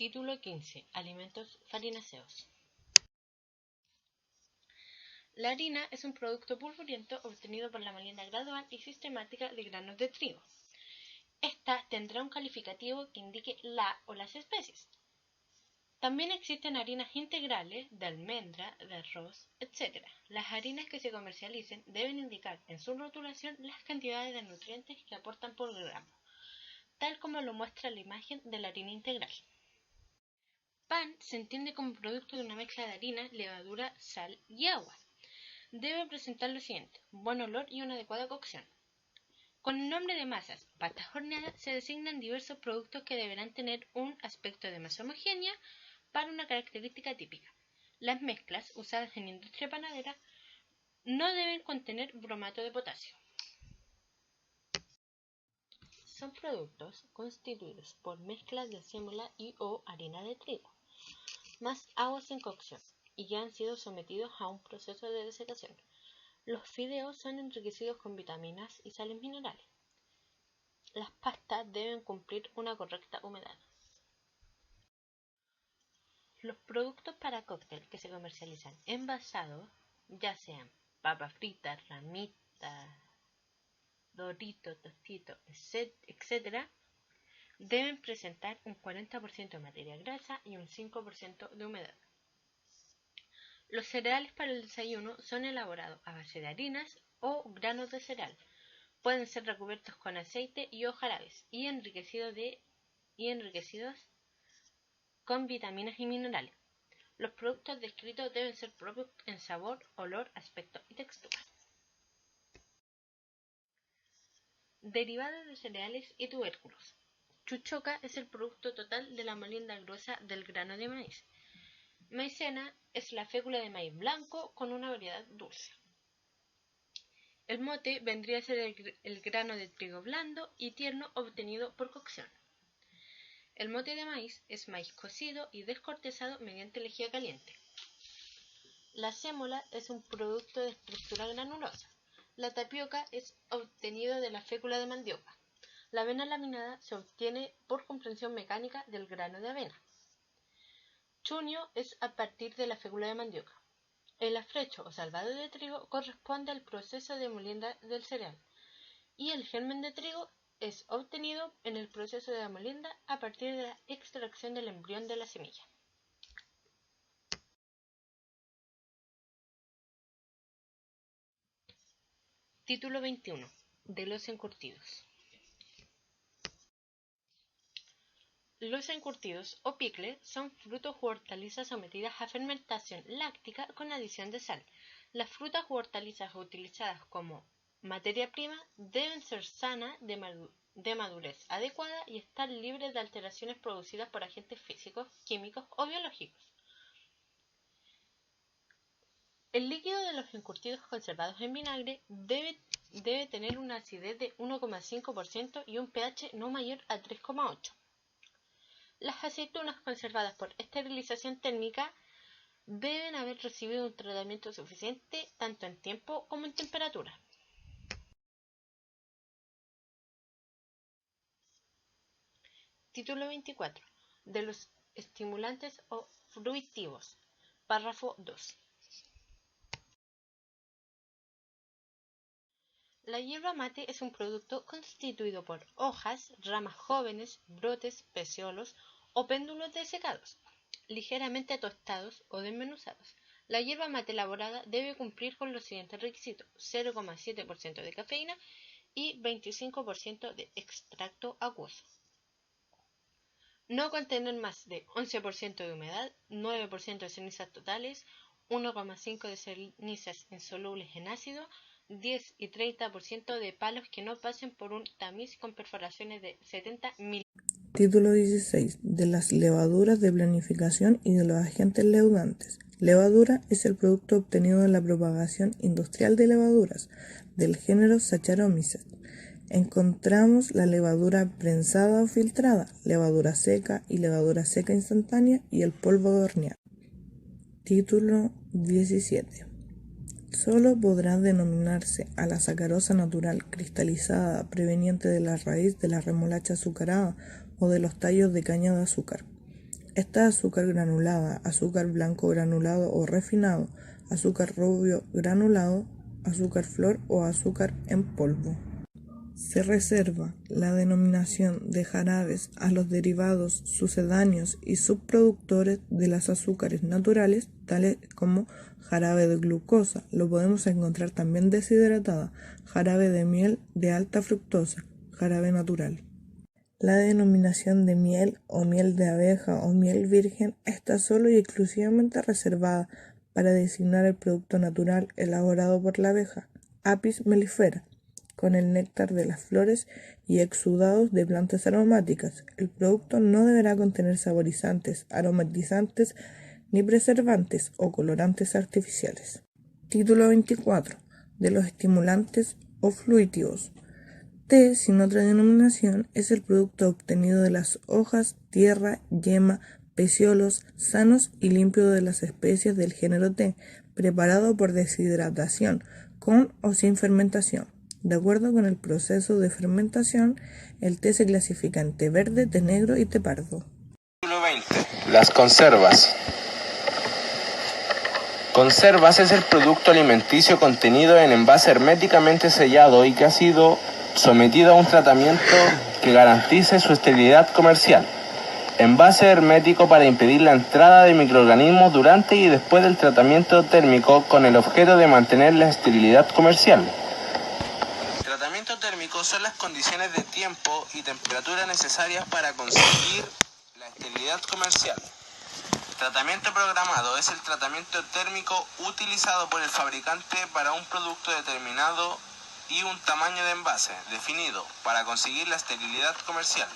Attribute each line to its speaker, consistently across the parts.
Speaker 1: Título 15. Alimentos farináceos. La harina es un producto polvoriento obtenido por la molienda gradual y sistemática de granos de trigo. Esta tendrá un calificativo que indique la o las especies. También existen harinas integrales, de almendra, de arroz, etc. Las harinas que se comercialicen deben indicar en su rotulación las cantidades de nutrientes que aportan por gramo, tal como lo muestra la imagen de la harina integral. Pan se entiende como producto de una mezcla de harina, levadura, sal y agua. Debe presentar lo siguiente: buen olor y una adecuada cocción. Con el nombre de masas, pastas horneadas, se designan diversos productos que deberán tener un aspecto de masa homogénea para una característica típica. Las mezclas usadas en industria panadera no deben contener bromato de potasio. Son productos constituidos por mezclas de sémola y o harina de trigo, más agua sin cocción, y ya han sido sometidos a un proceso de desecación. Los fideos son enriquecidos con vitaminas y sales minerales. Las pastas deben cumplir una correcta humedad. Los productos para cóctel que se comercializan envasados, ya sean papas fritas, ramitas, doritos, tostitos, etc., deben presentar un 40% de materia grasa y un 5% de humedad. Los cereales para el desayuno son elaborados a base de harinas o granos de cereal. Pueden ser recubiertos con aceite y o jarabes y enriquecidos con vitaminas y minerales. Los productos descritos deben ser propios en sabor, olor, aspecto y textura. Derivados de cereales y tubérculos. Chuchoca es el producto total de la molienda gruesa del grano de maíz. Maicena es la fécula de maíz blanco con una variedad dulce. El mote vendría a ser el grano de trigo blando y tierno obtenido por cocción. El mote de maíz es maíz cocido y descortezado mediante lejía caliente. La sémola es un producto de estructura granulosa. La tapioca es obtenido de la fécula de mandioca. La avena laminada se obtiene por comprensión mecánica del grano de avena. Chuño es a partir de la fécula de mandioca. El afrecho o salvado de trigo corresponde al proceso de molienda del cereal, y el germen de trigo es obtenido en el proceso de la molienda a partir de la extracción del embrión de la semilla. Título 21. De los encurtidos. Los encurtidos o picles son frutos u hortalizas sometidas a fermentación láctica con adición de sal. Las frutas u hortalizas utilizadas como materia prima deben ser sanas, de madurez adecuada y estar libres de alteraciones producidas por agentes físicos, químicos o biológicos. El líquido de los encurtidos conservados en vinagre debe tener una acidez de 1,5% y un pH no mayor a 3,8. Las aceitunas conservadas por esterilización térmica deben haber recibido un tratamiento suficiente tanto en tiempo como en temperatura. Título 24. De los estimulantes o fruitivos. Párrafo 2. La yerba mate es un producto constituido por hojas, ramas jóvenes, brotes, peciolos o péndulos desecados, ligeramente tostados o desmenuzados. La yerba mate elaborada debe cumplir con los siguientes requisitos: 0,7% de cafeína y 25% de extracto acuoso. No contener más de 11% de humedad, 9% de cenizas totales, 1,5% de cenizas insolubles en ácido, 10 y 30% de palos que no pasen por un tamiz con perforaciones de 70 milímetros.
Speaker 2: Título 16. De las levaduras de planificación y de los agentes leudantes. Levadura es el producto obtenido de la propagación industrial de levaduras del género Saccharomyces. Encontramos la levadura prensada o filtrada, levadura seca y levadura seca instantánea y el polvo de hornear. Título 17. Solo podrá denominarse a la sacarosa natural cristalizada proveniente de la raíz de la remolacha azucarada o de los tallos de caña de azúcar. Está azúcar granulada, azúcar blanco granulado o refinado, azúcar rubio granulado, azúcar flor o azúcar en polvo. Se reserva la denominación de jarabes a los derivados sucedáneos y subproductores de los azúcares naturales, tales como jarabe de glucosa, lo podemos encontrar también deshidratada, jarabe de miel de alta fructosa, jarabe natural. La denominación de miel o miel de abeja o miel virgen está solo y exclusivamente reservada para designar el producto natural elaborado por la abeja, Apis mellifera, con el néctar de las flores y exudados de plantas aromáticas. El producto no deberá contener saborizantes, aromatizantes, ni preservantes o colorantes artificiales. Título 24. De los estimulantes o fluitivos. Té, sin otra denominación, es el producto obtenido de las hojas, tierra, yema, peciolos sanos y limpios de las especies del género té, preparado por deshidratación, con o sin fermentación. De acuerdo con el proceso de fermentación, el té se clasifica en té verde, té negro y té pardo.
Speaker 3: Título 20. Las conservas. Conservas es el producto alimenticio contenido en envase herméticamente sellado y que ha sido sometido a un tratamiento que garantice su esterilidad comercial. Envase hermético para impedir la entrada de microorganismos durante y después del tratamiento térmico con el objeto de mantener la esterilidad comercial. Tratamiento térmico son las condiciones de tiempo y temperatura necesarias para conseguir la esterilidad comercial. Tratamiento programado es el tratamiento térmico utilizado por el fabricante para un producto determinado y un tamaño de envase definido para conseguir la esterilidad comercial.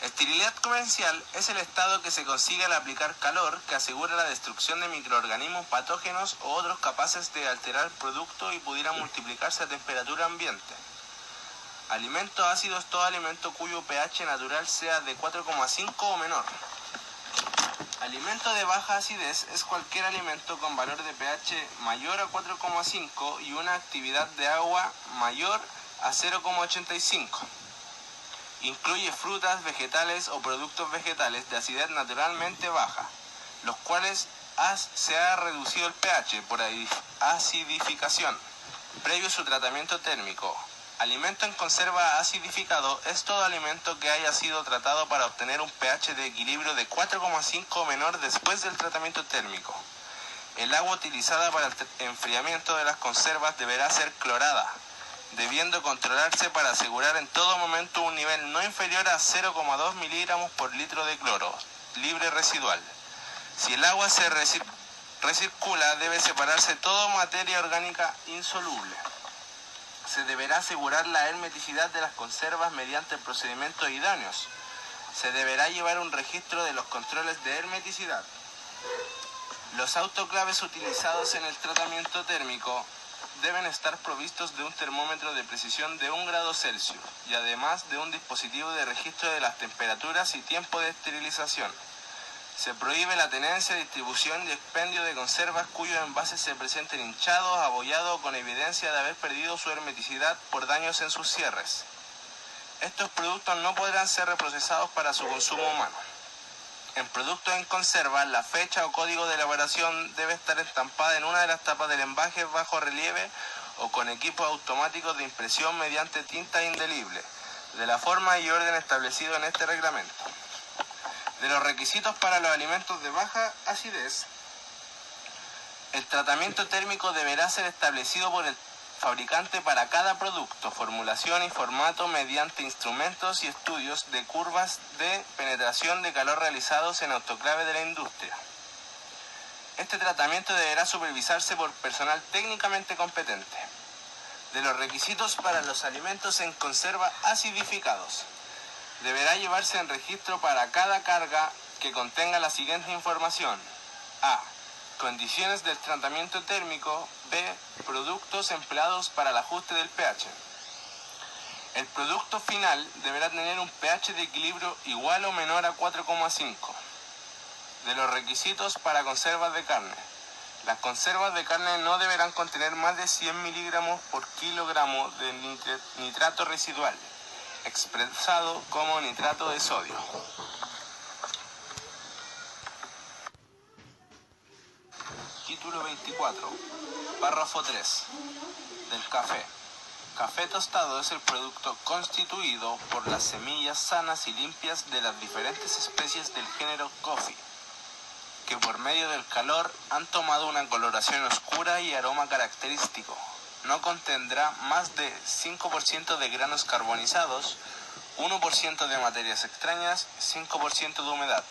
Speaker 3: Esterilidad comercial es el estado que se consigue al aplicar calor que asegura la destrucción de microorganismos patógenos o otros capaces de alterar el producto y pudieran multiplicarse a temperatura ambiente. Alimentos ácidos: todo alimento cuyo pH natural sea de 4,5 o menor. Alimento de baja acidez es cualquier alimento con valor de pH mayor a 4,5 y una actividad de agua mayor a 0,85. Incluye frutas, vegetales o productos vegetales de acidez naturalmente baja, los cuales se ha reducido el pH por acidificación, previo a su tratamiento térmico. Alimento en conserva acidificado es todo alimento que haya sido tratado para obtener un pH de equilibrio de 4,5 o menor después del tratamiento térmico. El agua utilizada para el enfriamiento de las conservas deberá ser clorada, debiendo controlarse para asegurar en todo momento un nivel no inferior a 0,2 miligramos por litro de cloro, libre residual. Si el agua se recircula, debe separarse toda materia orgánica insoluble. Se deberá asegurar la hermeticidad de las conservas mediante procedimientos idóneos. Se deberá llevar un registro de los controles de hermeticidad. Los autoclaves utilizados en el tratamiento térmico deben estar provistos de un termómetro de precisión de 1 grado Celsius y además de un dispositivo de registro de las temperaturas y tiempo de esterilización. Se prohíbe la tenencia, distribución y expendio de conservas cuyos envases se presenten hinchados, abollados o con evidencia de haber perdido su hermeticidad por daños en sus cierres. Estos productos no podrán ser reprocesados para su consumo humano. En productos en conserva, la fecha o código de elaboración debe estar estampada en una de las tapas del envase bajo relieve o con equipos automáticos de impresión mediante tinta indeleble, de la forma y orden establecido en este reglamento. De los requisitos para los alimentos de baja acidez, el tratamiento térmico deberá ser establecido por el fabricante para cada producto, formulación y formato mediante instrumentos y estudios de curvas de penetración de calor realizados en autoclave de la industria. Este tratamiento deberá supervisarse por personal técnicamente competente. De los requisitos para los alimentos en conserva acidificados, deberá llevarse en registro para cada carga que contenga la siguiente información: A. Condiciones del tratamiento térmico. B. Productos empleados para el ajuste del pH. El producto final deberá tener un pH de equilibrio igual o menor a 4,5. De los requisitos para conservas de carne. Las conservas de carne no deberán contener más de 100 miligramos por kilogramo de nitrato residual, expresado como nitrato de sodio. Título 24. Párrafo 3. Del café. Café tostado es el producto constituido por las semillas sanas y limpias de las diferentes especies del género Coffee, que por medio del calor han tomado una coloración oscura y aroma característico. No contendrá más de 5% de granos carbonizados, 1% de materias extrañas, 5% de humedad.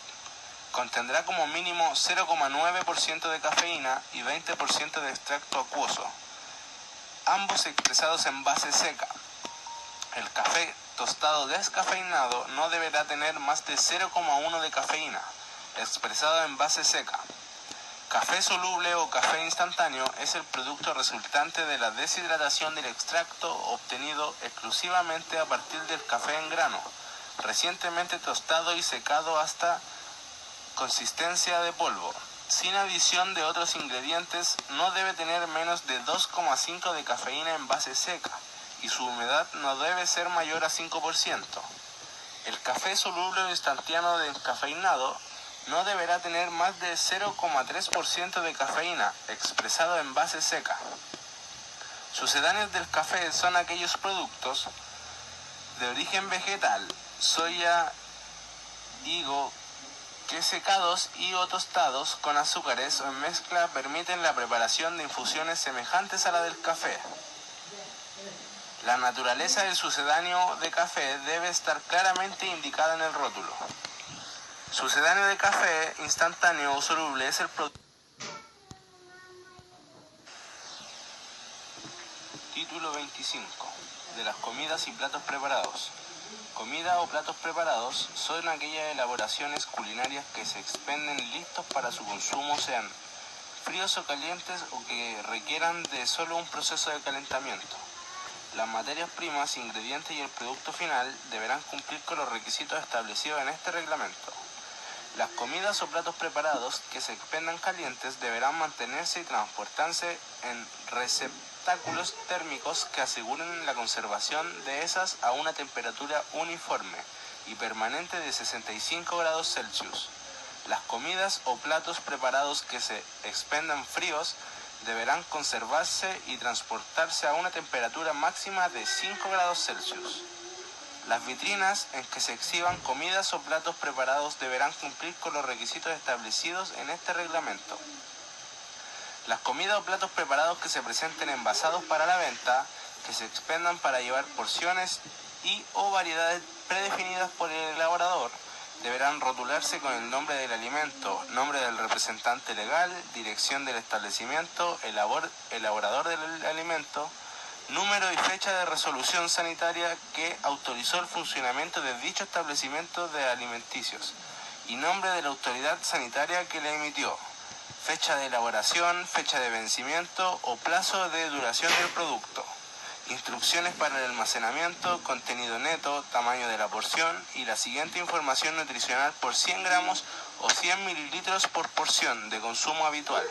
Speaker 3: Contendrá como mínimo 0,9% de cafeína y 20% de extracto acuoso, ambos expresados en base seca. El café tostado descafeinado no deberá tener más de 0,1 de cafeína, expresado en base seca. Café soluble o café instantáneo es el producto resultante de la deshidratación del extracto obtenido exclusivamente a partir del café en grano, recientemente tostado y secado hasta consistencia de polvo. Sin adición de otros ingredientes, no debe tener menos de 2,5 de cafeína en base seca y su humedad no debe ser mayor a 5%. El café soluble o instantáneo descafeinado no deberá tener más de 0,3% de cafeína, expresado en base seca. Sucedáneos del café son aquellos productos de origen vegetal, soya, higo, que secados y o tostados con azúcares o en mezcla permiten la preparación de infusiones semejantes a la del café. La naturaleza del sucedáneo de café debe estar claramente indicada en el rótulo. Sucedáneo de café instantáneo o soluble es el producto. Título 25. De las comidas y platos preparados. Comida o platos preparados son aquellas elaboraciones culinarias que se expenden listos para su consumo, sean fríos o calientes o que requieran de solo un proceso de calentamiento. Las materias primas, ingredientes y el producto final deberán cumplir con los requisitos establecidos en este reglamento. Las comidas o platos preparados que se expendan calientes deberán mantenerse y transportarse en receptáculos térmicos que aseguren la conservación de esas a una temperatura uniforme y permanente de 65 grados Celsius. Las comidas o platos preparados que se expendan fríos deberán conservarse y transportarse a una temperatura máxima de 5 grados Celsius. Las vitrinas en que se exhiban comidas o platos preparados deberán cumplir con los requisitos establecidos en este reglamento. Las comidas o platos preparados que se presenten envasados para la venta, que se expendan para llevar porciones y o variedades predefinidas por el elaborador, deberán rotularse con el nombre del alimento, nombre del representante legal, dirección del establecimiento, elaborador del alimento, número y fecha de resolución sanitaria que autorizó el funcionamiento de dicho establecimiento de alimenticios y nombre de la autoridad sanitaria que le emitió, fecha de elaboración, fecha de vencimiento o plazo de duración del producto, instrucciones para el almacenamiento, contenido neto, tamaño de la porción y la siguiente información nutricional por 100 gramos o 100 mililitros por porción de consumo habitual.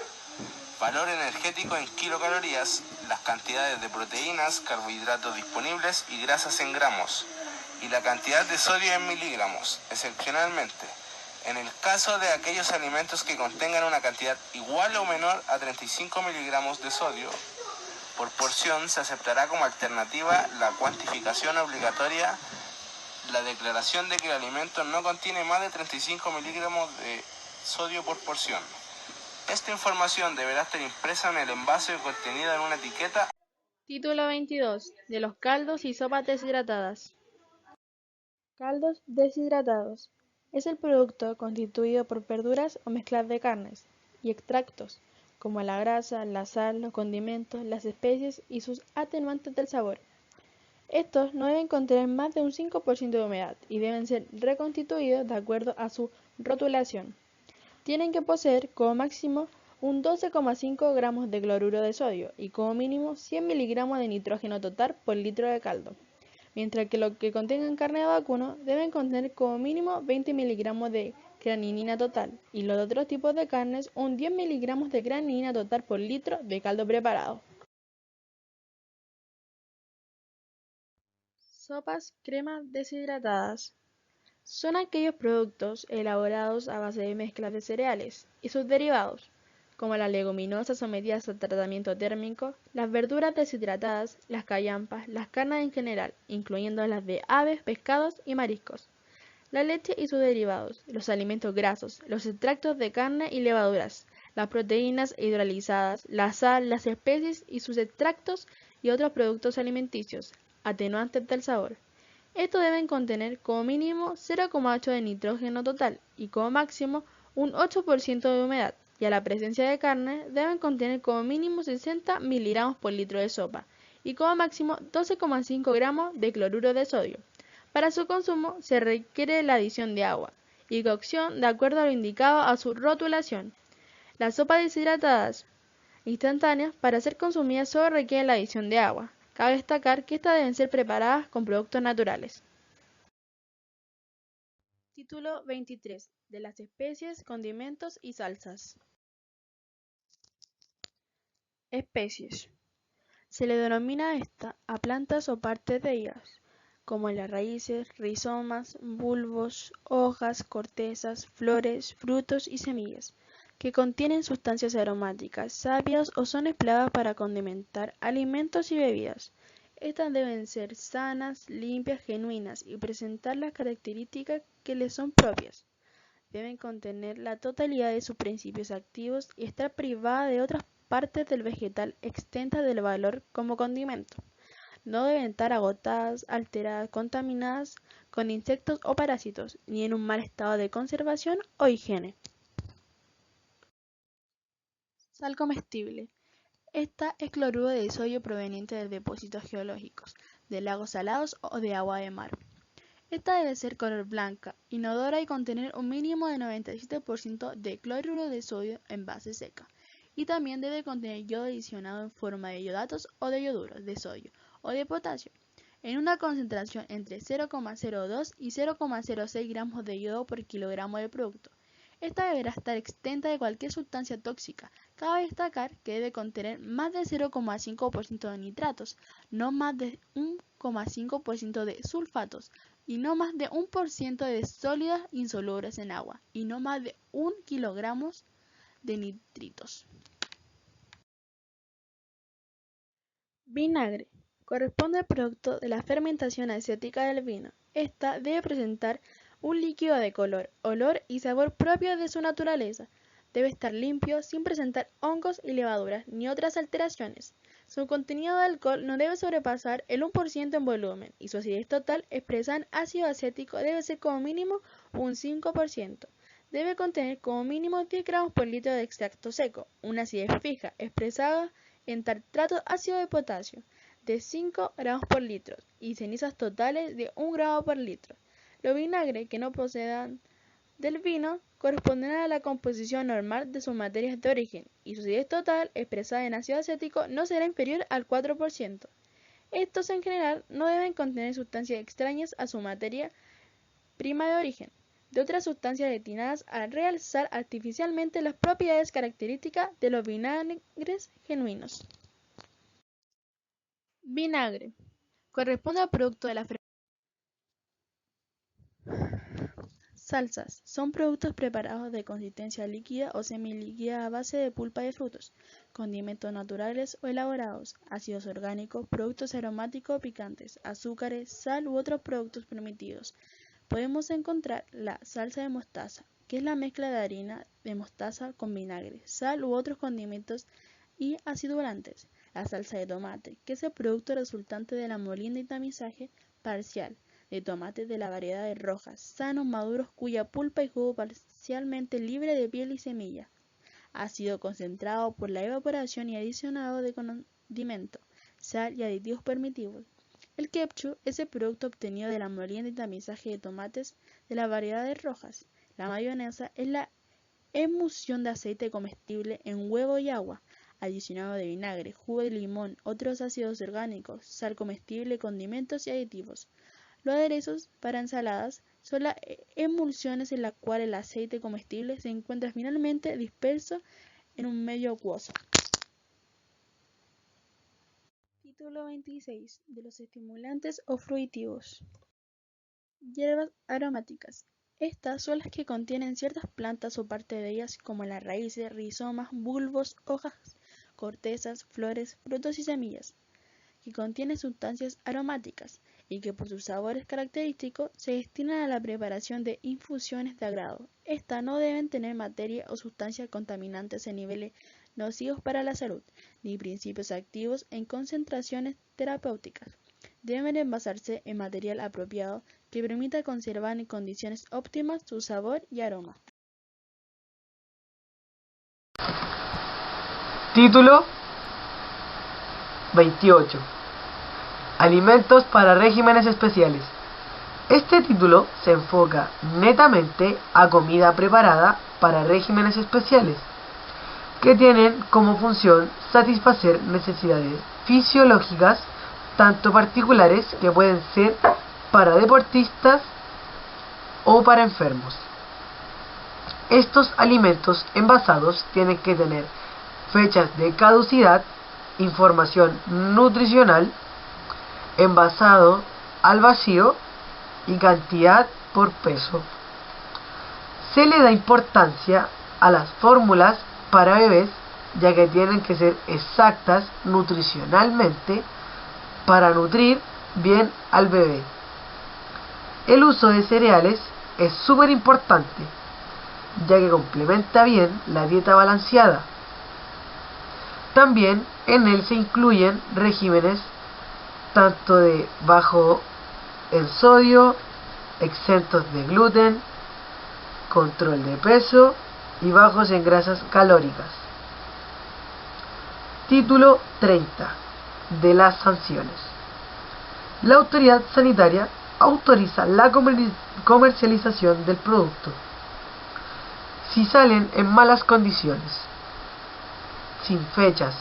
Speaker 3: Valor energético en kilocalorías, las cantidades de proteínas, carbohidratos disponibles y grasas en gramos, y la cantidad de sodio en miligramos, excepcionalmente. En el caso de aquellos alimentos que contengan una cantidad igual o menor a 35 miligramos de sodio por porción, se aceptará como alternativa la cuantificación obligatoria, la declaración de que el alimento no contiene más de 35 miligramos de sodio por porción. Esta información deberá estar impresa en el envase y contenida en una etiqueta.
Speaker 4: Título 22. De los caldos y sopas deshidratadas. Caldos deshidratados. Es el producto constituido por verduras o mezclas de carnes y extractos, como la grasa, la sal, los condimentos, las especies y sus atenuantes del sabor. Estos no deben contener más de un 5% de humedad y deben ser reconstituidos de acuerdo a su rotulación. Tienen que poseer como máximo un 12,5 gramos de cloruro de sodio y como mínimo 100 miligramos de nitrógeno total por litro de caldo, mientras que los que contengan carne de vacuno deben contener como mínimo 20 miligramos de granilina total y los otros tipos de carnes un 10 miligramos de granilina total por litro de caldo preparado. Sopas cremas deshidratadas. Son aquellos productos elaborados a base de mezclas de cereales y sus derivados, como las leguminosas sometidas a tratamiento térmico, las verduras deshidratadas, las callampas, las carnes en general, incluyendo las de aves, pescados y mariscos, la leche y sus derivados, los alimentos grasos, los extractos de carne y levaduras, las proteínas hidrolizadas, la sal, las especies y sus extractos y otros productos alimenticios, atenuantes del sabor. Estos deben contener como mínimo 0,8 de nitrógeno total y como máximo un 8% de humedad, y a la presencia de carne deben contener como mínimo 60 miligramos por litro de sopa y como máximo 12,5 gramos de cloruro de sodio. Para su consumo se requiere la adición de agua y cocción de acuerdo a lo indicado a su rotulación. Las sopas deshidratadas instantáneas para ser consumidas solo requieren la adición de agua. Cabe destacar que estas deben ser preparadas con productos naturales. Título 23. De las especies, condimentos y salsas. Especies. Se le denomina a plantas o partes de ellas, como las raíces, rizomas, bulbos, hojas, cortezas, flores, frutos y semillas, que contienen sustancias aromáticas, sabias o son empleadas para condimentar alimentos y bebidas. Estas deben ser sanas, limpias, genuinas y presentar las características que les son propias. Deben contener la totalidad de sus principios activos y estar privadas de otras partes del vegetal exentas del valor como condimento. No deben estar agotadas, alteradas, contaminadas con insectos o parásitos, ni en un mal estado de conservación o higiene. Sal comestible. Esta es cloruro de sodio proveniente de depósitos geológicos, de lagos salados o de agua de mar. Esta debe ser color blanca, inodora y contener un mínimo de 97% de cloruro de sodio en base seca. Y también debe contener yodo adicionado en forma de iodatos o de ioduros de sodio o de potasio, en una concentración entre 0,02 y 0,06 gramos de yodo por kilogramo del producto. Esta deberá estar exenta de cualquier sustancia tóxica. Cabe destacar que debe contener más de 0,5% de nitratos, no más de 1,5% de sulfatos, y no más de 1% de sólidas insolubles en agua, y no más de 1 kg de nitritos. Vinagre. Corresponde al producto de la fermentación acética del vino. Esta debe presentar un líquido de color, olor y sabor propio de su naturaleza. Debe estar limpio, sin presentar hongos y levaduras ni otras alteraciones. Su contenido de alcohol no debe sobrepasar el 1% en volumen y su acidez total expresada en ácido acético debe ser como mínimo un 5%. Debe contener como mínimo 10 gramos por litro de extracto seco, una acidez fija expresada en tartrato ácido de potasio de 5 gramos por litro y cenizas totales de 1 gramo por litro. Los vinagres que no procedan del vino corresponderán a la composición normal de sus materias de origen y su acidez total expresada en ácido acético no será inferior al 4%. Estos en general no deben contener sustancias extrañas a su materia prima de origen, de otras sustancias destinadas a realzar artificialmente las propiedades características de los vinagres genuinos. Vinagre. Corresponde al producto de la fermentación. Salsas. Son productos preparados de consistencia líquida o semilíquida a base de pulpa de frutos, condimentos naturales o elaborados, ácidos orgánicos, productos aromáticos o picantes, azúcares, sal u otros productos permitidos. Podemos encontrar la salsa de mostaza, que es la mezcla de harina de mostaza con vinagre, sal u otros condimentos y acidulantes. La salsa de tomate, que es el producto resultante de la molienda y tamizaje parcial de tomates de la variedad de rojas, sanos, maduros, cuya pulpa y jugo parcialmente libre de piel y semilla. Ha sido concentrado por la evaporación y adicionado de condimento, sal y aditivos permitidos. El ketchup es el producto obtenido de la molienda y tamizaje de tomates de las variedades rojas. La mayonesa es la emulsión de aceite comestible en huevo y agua, adicionado de vinagre, jugo de limón, otros ácidos orgánicos, sal comestible, condimentos y aditivos. Los aderezos para ensaladas son las emulsiones en las cuales el aceite comestible se encuentra finalmente disperso en un medio acuoso. Título 26. De los estimulantes o fruitivos. Hierbas aromáticas. Estas son las que contienen ciertas plantas o parte de ellas como las raíces, rizomas, bulbos, hojas, cortezas, flores, frutos y semillas, que contienen sustancias aromáticas y que por sus sabores característicos se destinan a la preparación de infusiones de agrado. Estas no deben tener materia o sustancias contaminantes en niveles nocivos para la salud, ni principios activos en concentraciones terapéuticas. Deben envasarse en material apropiado que permita conservar en condiciones óptimas su sabor y aroma.
Speaker 5: Título 28. Alimentos para regímenes especiales. Este título se enfoca netamente a comida preparada para regímenes especiales, que tienen como función satisfacer necesidades fisiológicas, tanto particulares que pueden ser para deportistas o para enfermos. Estos alimentos envasados tienen que tener fechas de caducidad, información nutricional, envasado al vacío y cantidad por peso. Se le da importancia a las fórmulas para bebés, ya que tienen que ser exactas nutricionalmente para nutrir bien al bebé. El uso de cereales es súper importante, ya que complementa bien la dieta balanceada. También en él se incluyen regímenes tanto de bajo en sodio, exentos de gluten, control de peso y bajos en grasas calóricas. Título 30. De las sanciones. La autoridad sanitaria autoriza la comercialización del producto si salen en malas condiciones, sin fechas.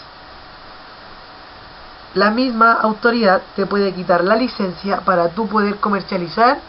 Speaker 5: La misma autoridad te puede quitar la licencia para tú poder comercializar